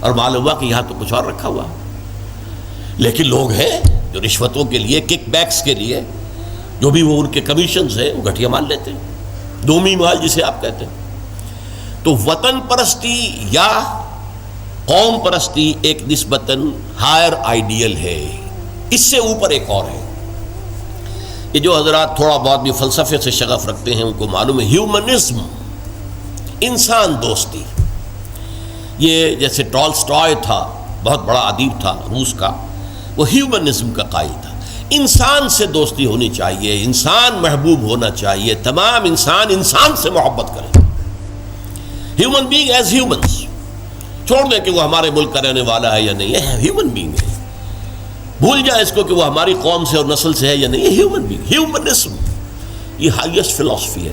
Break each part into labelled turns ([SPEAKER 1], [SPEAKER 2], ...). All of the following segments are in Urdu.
[SPEAKER 1] اور معلوم ہوا کہ یہاں تو کچھ اور رکھا ہوا. لیکن لوگ ہیں جو رشوتوں کے لیے، کک بیکس کے لیے، جو بھی وہ ان کے کمیشنز ہیں، وہ گھٹیا مال لیتے ہیں، دومی مال جسے آپ کہتے ہیں. تو وطن پرستی یا قوم پرستی ایک نسبتاً ہائر آئیڈیل ہے. اس سے اوپر ایک اور ہے. یہ جو حضرات تھوڑا بہت بھی فلسفے سے شغف رکھتے ہیں ان کو معلوم ہے، ہیومنزم، انسان دوستی. یہ جیسے ٹالسٹائے تھا، بہت بڑا ادیب تھا روس کا، وہ ہیومنزم کا قائل تھا. انسان سے دوستی ہونی چاہیے، انسان محبوب ہونا چاہیے، تمام انسان انسان سے محبت کریں. ہیومن بینگ ایز ہیومنس، چھوڑ دیں کہ وہ ہمارے ملک کا رہنے والا ہے یا نہیں ہے، ہیومن بینگ ہے. بھول جائیں اس کو کہ وہ ہماری قوم سے اور نسل سے ہے یا نہیں، ہیومن بینگ. ہیومنزم یہ ہائیسٹ فلسفی ہے.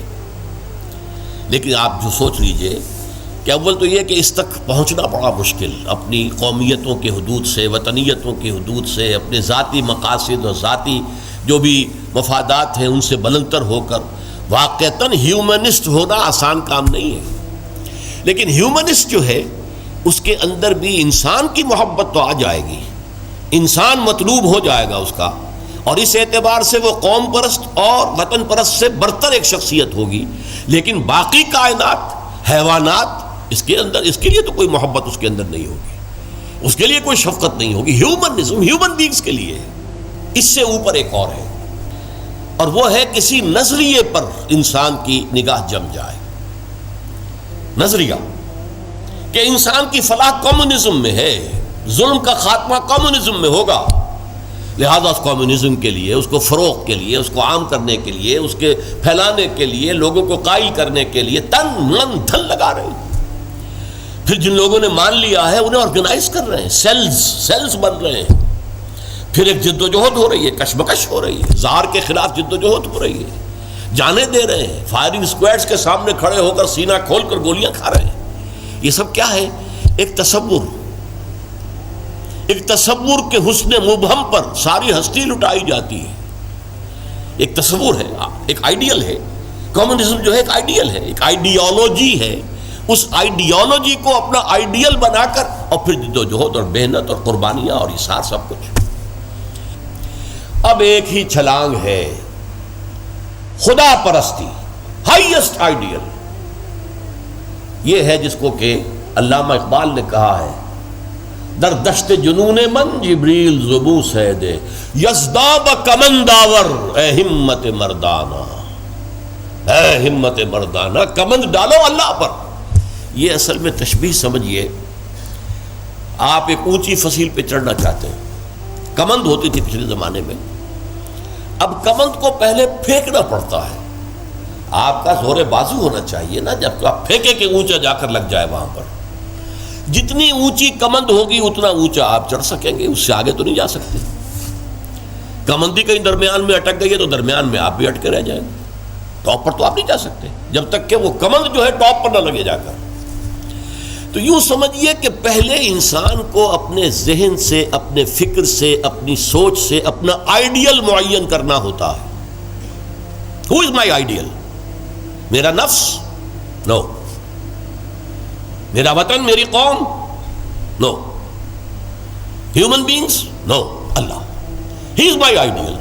[SPEAKER 1] لیکن آپ جو سوچ لیجئے کہ اول تو یہ کہ اس تک پہنچنا بڑا مشکل، اپنی قومیتوں کے حدود سے، وطنیتوں کے حدود سے، اپنے ذاتی مقاصد اور ذاتی جو بھی مفادات ہیں ان سے بلندتر ہو کر واقعتاً ہیومنسٹ ہونا آسان کام نہیں ہے. لیکن ہیومنسٹ جو ہے اس کے اندر بھی انسان کی محبت تو آ جائے گی، انسان مطلوب ہو جائے گا اس کا، اور اس اعتبار سے وہ قوم پرست اور وطن پرست سے برتر ایک شخصیت ہوگی. لیکن باقی کائنات، حیوانات، اس کے اندر اس کے لیے تو کوئی محبت اس کے اندر نہیں ہوگی، اس کے لیے کوئی شفقت نہیں ہوگی. ہیومنزم ہیومن بینگز کے لیے ہے. اس سے اوپر ایک اور ہے، اور وہ ہے کسی نظریے پر انسان کی نگاہ جم جائے. نظریہ کہ انسان کی فلاح کمیونزم میں ہے، ظلم کا خاتمہ کمیونزم میں ہوگا، لہذا اس کمیونزم کے لیے، اس کو فروغ کے لیے، اس کو عام کرنے کے لیے، اس کے پھیلانے کے لیے، لوگوں کو قائل کرنے کے لیے تن من دھن لگا رہے ہیں. پھر جن لوگوں نے مان لیا ہے انہیں آرگنائز کر رہے ہیں، سیلز بن رہے ہیں. پھر ایک جد و جہد ہو رہی ہے، کشمکش ہو رہی ہے، زہر کے خلاف جد و جہد ہو رہی ہے، جانے دے رہے ہیں، فائرنگ اسکواڈز کے سامنے کھڑے ہو کر سینہ کھول کر گولیاں کھا رہے ہیں. یہ سب کیا ہے؟ ایک تصور کے حسن مبہم پر ساری ہستی لٹائی جاتی ہے. ایک تصور ہے، ایک آئیڈیل ہے. کمیونزم جو ہے ایک آئیڈیل ہے، ایک آئیڈیالوجی ہے. اس آئیڈیالوجی کو اپنا آئیڈیل بنا کر اور پھر جد و جہد اور محنت اور قربانیاں اور اثار سب کچھ. اب ایک ہی چھلانگ ہے، خدا پرستی، ہائیسٹ آئیڈیل. یہ ہے جس کو کہ علامہ اقبال نے کہا ہے، در دشت جنون من جبریل زبو سید یزداب کمنداور، اے ہمت مردانہ، اے ہمت مردانہ، کمند ڈالو اللہ پر. یہ اصل میں تشبیہ سمجھیے، آپ ایک اونچی فصیل پہ چڑھنا چاہتے ہیں، کمند ہوتی تھی پچھلے زمانے میں. اب کمند کو پہلے پھینکنا پڑتا ہے، آپ کا زور بازو ہونا چاہیے نا، جب آپ پھینکے کہ اونچا جا کر لگ جائے وہاں پر. جتنی اونچی کمند ہوگی اتنا اونچا آپ چڑھ سکیں گے، اس سے آگے تو نہیں جا سکتے. کمندی کہیں درمیان میں اٹک گئی ہے تو درمیان میں آپ بھی اٹکے رہ جائیں گے، ٹاپ پر تو آپ نہیں جا سکتے جب تک کہ وہ کمند جو ہے ٹاپ پر نہ لگے جا کر. تو یوں سمجھیے کہ پہلے انسان کو اپنے ذہن سے، اپنے فکر سے، اپنی سوچ سے اپنا آئیڈیل معین کرنا ہوتا ہے. Who is my ideal? میرا نفس؟ نو. میرا وطن، میری قوم؟ No. Human beings? No. Allah. He is my ideal.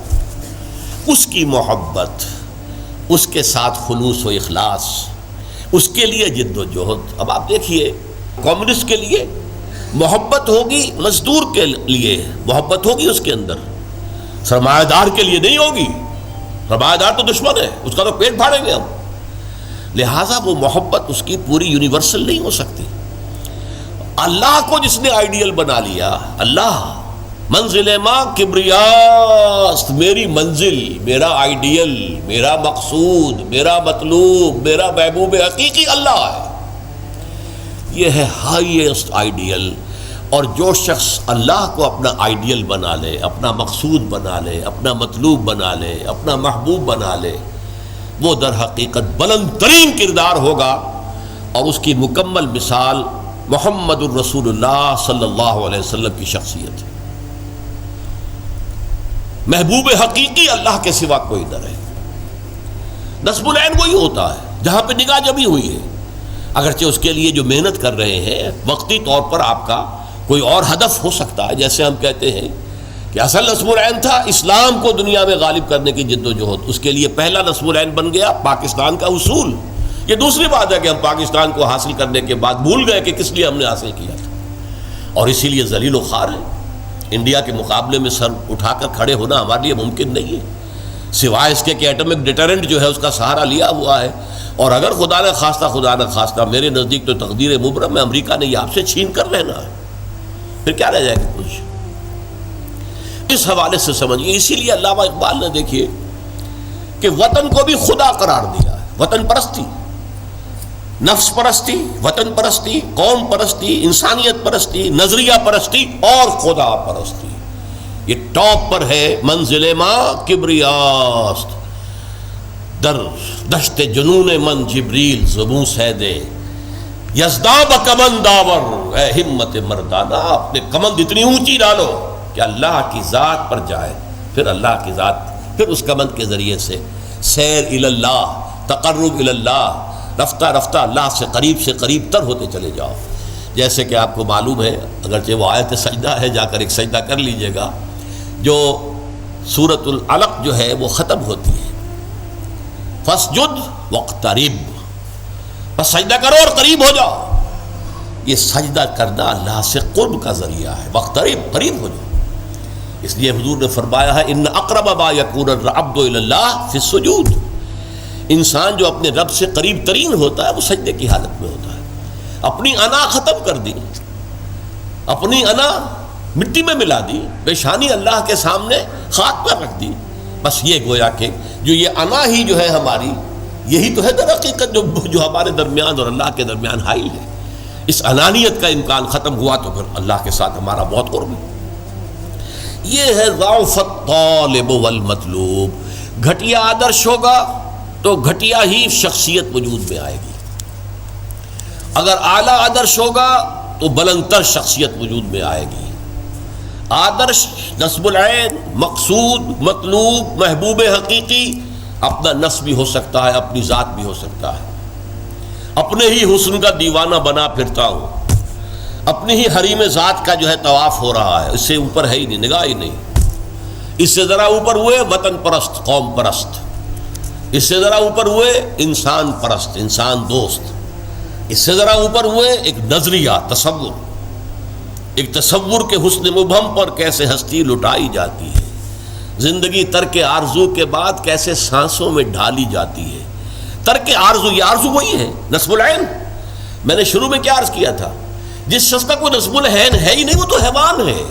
[SPEAKER 1] اس کی محبت، اس کے ساتھ خلوص و اخلاص، اس کے لیے جد و جہد. اب آپ دیکھیے، کمیونسٹ کے لیے محبت ہوگی، مزدور کے لیے محبت ہوگی اس کے اندر، سرمایہ دار کے لیے نہیں ہوگی. سرمایہ دار تو دشمن ہے، اس کا تو پیٹ پھاڑیں گے ہم. لہٰذا وہ محبت اس کی پوری یونیورسل نہیں ہو سکتی. اللہ کو جس نے آئیڈیل بنا لیا، اللہ منزل ماں کبریاست، میری منزل، میرا آئیڈیل، میرا مقصود، میرا مطلوب، میرا محبوب حقیقی اللہ ہے. یہ ہے ہائیسٹ آئیڈیل. اور جو شخص اللہ کو اپنا آئیڈیل بنا لے، اپنا مقصود بنا لے، اپنا مطلوب بنا لے، اپنا محبوب بنا لے، وہ در حقیقت بلند ترین کردار ہوگا. اور اس کی مکمل مثال محمد الرسول اللہ صلی اللہ علیہ وسلم کی شخصیت ہے. محبوب حقیقی اللہ کے سوا کوئی نہ رہے. نصب العین وہی ہوتا ہے جہاں پہ نگاہ جمی ہوئی ہے. اگرچہ اس کے لیے جو محنت کر رہے ہیں وقتی طور پر آپ کا کوئی اور ہدف ہو سکتا ہے. جیسے ہم کہتے ہیں کہ اصل نصب العین تھا اسلام کو دنیا میں غالب کرنے کی جد و جہد، اس کے لیے پہلا نصب العین بن گیا پاکستان کا حصول. یہ دوسری بات ہے کہ ہم پاکستان کو حاصل کرنے کے بعد بھول گئے کہ کس لیے ہم نے حاصل کیا تھا، اور اسی لیے ذلیل و خوار ہے. انڈیا کے مقابلے میں سر اٹھا کر کھڑے ہونا ہمارے لیے ممکن نہیں ہے، سوائے اس کے کہ ایٹمک ڈیٹرنٹ جو ہے اس کا سہارا لیا ہوا ہے. اور اگر خدا نہ خواستہ میرے نزدیک تو تقدیر مبرم ہے، امریکہ نے یہ آپ سے چھین کر لینا ہے، پھر کیا رہ جائے گا کچھ. اس حوالے سے سمجھیے. اسی لیے علامہ اقبال نے دیکھیے کہ وطن کو بھی خدا قرار دیا ہے. وطن پرستی، نفس پرستی، وطن پرستی، قوم پرستی، انسانیت پرستی، نظریہ پرستی اور خدا پرستی، یہ ٹاپ پر ہے. منزل ماں کبریاست در دشت جنون من جبریل زبوں سیدے یزداب کمند داور. اے ہمت مردانہ اپنے کمند اتنی اونچی ڈالو کہ اللہ کی ذات پر جائے، پھر اللہ کی ذات، پھر اس کمند کے ذریعے سے سیر اللہ، تقرب اللہ، رفتہ رفتہ اللہ سے قریب تر ہوتے چلے جاؤ. جیسے کہ آپ کو معلوم ہے، اگرچہ وہ آیت سجدہ ہے، جا کر ایک سجدہ کر لیجئے گا، جو سورۃ العلق جو ہے وہ ختم ہوتی ہے فَاسْجُدْ وَاقْتَرِبْ، بس سجدہ کرو اور قریب ہو جاؤ. یہ سجدہ کرنا اللہ سے قرب کا ذریعہ ہے. وَاقْتَرِبْ، قریب ہو جاؤ. اس لیے حضور نے فرمایا ہے ان اقرب ما یکون العبد الی اللہ فی السجود. انسان جو اپنے رب سے قریب ترین ہوتا ہے وہ سجدے کی حالت میں ہوتا ہے. اپنی انا ختم کر دی، اپنی انا مٹی میں ملا دی، پیشانی اللہ کے سامنے خاک پر رکھ دی. بس یہ گویا کہ جو یہ انا ہی جو ہے ہماری، یہی تو ہے در حقیقت جو ہمارے درمیان اور اللہ کے درمیان حائل ہے. اس انانیت کا امکان ختم ہوا تو پھر اللہ کے ساتھ ہمارا بہت قرب ہے. یہ ہے ضعف الطالب والمطلوب. گھٹیا آدرش ہوگا تو گھٹیا ہی شخصیت وجود میں آئے گی، اگر اعلیٰ آدرش ہوگا تو بلندتر شخصیت وجود میں آئے گی. آدرش، نصب العین، مقصود، مطلوب، محبوب حقیقی اپنا نصب بھی ہو سکتا ہے، اپنی ذات بھی ہو سکتا ہے. اپنے ہی حسن کا دیوانہ بنا پھرتا ہوں، اپنی ہی حریم ذات کا جو ہے طواف ہو رہا ہے، اس سے اوپر ہے ہی نہیں، نگاہ ہی نہیں. اس سے ذرا اوپر ہوئے وطن پرست، قوم پرست. اس سے ذرا اوپر ہوئے انسان پرست، انسان دوست. اس سے ذرا اوپر ہوئے ایک نظریہ، تصور. ایک تصور کے حسن مبہم پر کیسے ہستی لٹائی جاتی ہے، زندگی ترک آرزو کے بعد کیسے سانسوں میں ڈھالی جاتی ہے. ترک آرزو، یہ آرزو وہی ہے نصب العین. میں نے شروع میں کیا عرض کیا تھا، جس شخص کا کوئی نصب العین ہے ہی نہیں وہ تو حیوان ہے.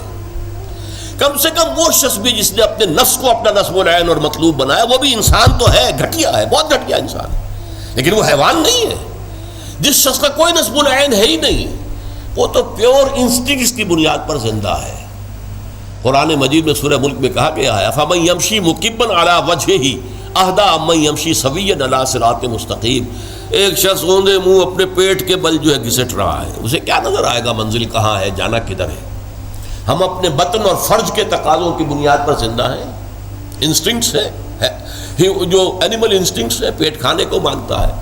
[SPEAKER 1] کم سے کم وہ شخص بھی جس نے اپنے نفس کو اپنا نصب العین اور مطلوب بنایا، وہ بھی انسان تو ہے، گھٹیا ہے، بہت گھٹیا انسان ہے، لیکن وہ حیوان نہیں ہے. جس شخص کا کوئی نصب العین ہے ہی نہیں وہ تو پیور انسٹنکٹس کی بنیاد پر زندہ ہے. قرآن مجید میں سورہ ملک میں کہا گیا ہے افمن یمشی مکبا علی وجہہ اہدی امن یمشی سویا علی صراط مستقیم. ایک شخص اوندے منہ اپنے پیٹ کے بل جو ہے گھسٹ رہا ہے، اسے کیا نظر آئے گا منزل کہاں ہے، جانا کدھر ہے. ہم اپنے بطن اور فرج کے تقاضوں کی بنیاد پر زندہ ہیں. انسٹنکٹس ہے جو اینیمل انسٹنکٹس ہے، پیٹ کھانے کو مانگتا ہے،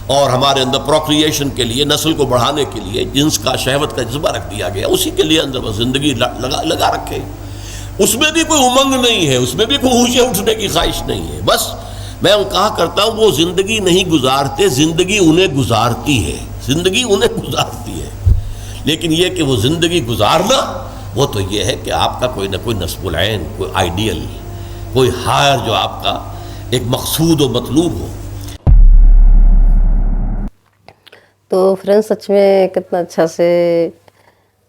[SPEAKER 1] اور ہمارے اندر پروکریشن کے لیے، نسل کو بڑھانے کے لیے جنس کا، شہوت کا جذبہ رکھ دیا گیا، اسی کے لیے اندر بس زندگی لگا رکھے. اس میں بھی کوئی امنگ نہیں ہے، اس میں بھی کوئی ہوشے اٹھنے کی خواہش نہیں ہے. بس میں کہا کرتا ہوں وہ زندگی نہیں گزارتے، زندگی انہیں گزارتی ہے، زندگی انہیں گزارتی ہے. لیکن یہ کہ وہ زندگی گزارنا، وہ تو یہ ہے کہ آپ کا کوئی نہ کوئی نصب العین، کوئی آئیڈیل، کوئی ہائر جو آپ کا ایک مقصود و مطلوب ہو.
[SPEAKER 2] تو فرینڈ سچ میں کتنا اچھا سے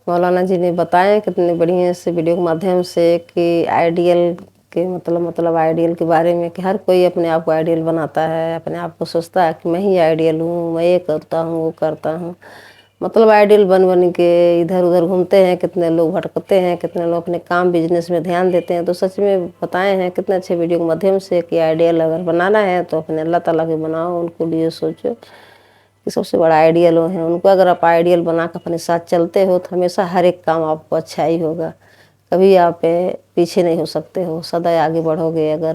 [SPEAKER 2] مولانا جی نے بتائیں، کتنے بڑھیا سے ویڈیو کے مادھیم سے کہ آئیڈیل کے مطلب آئیڈیل کے بارے میں، کہ ہر کوئی اپنے آپ کو آئیڈیل بناتا ہے، اپنے آپ کو سوچتا ہے کہ میں ہی آئیڈیل ہوں، میں یہ کرتا ہوں، وہ کرتا ہوں. مطلب آئیڈیل بن کے ادھر ادھر گھومتے ہیں. کتنے لوگ بھٹکتے ہیں، کتنے لوگ اپنے کام بزنس میں دھیان دیتے ہیں. تو سچ میں بتائے ہیں کتنے اچھے ویڈیو کے مادھیم سے کہ آئیڈیل اگر بنانا ہے تو اپنے اللہ تعالیٰ کے بناؤ. ان کو لیے سوچو کہ سب سے بڑا آئیڈیل وہ ہیں. ان کو اگر آپ آئیڈیل بنا کے اپنے ساتھ چلتے ہو تو ہمیشہ ہر ایک کام آپ کو اچھا ہی ہوگا. کبھی آپ پیچھے نہیں ہو سکتے ہو، سدا آگے بڑھو گے اگر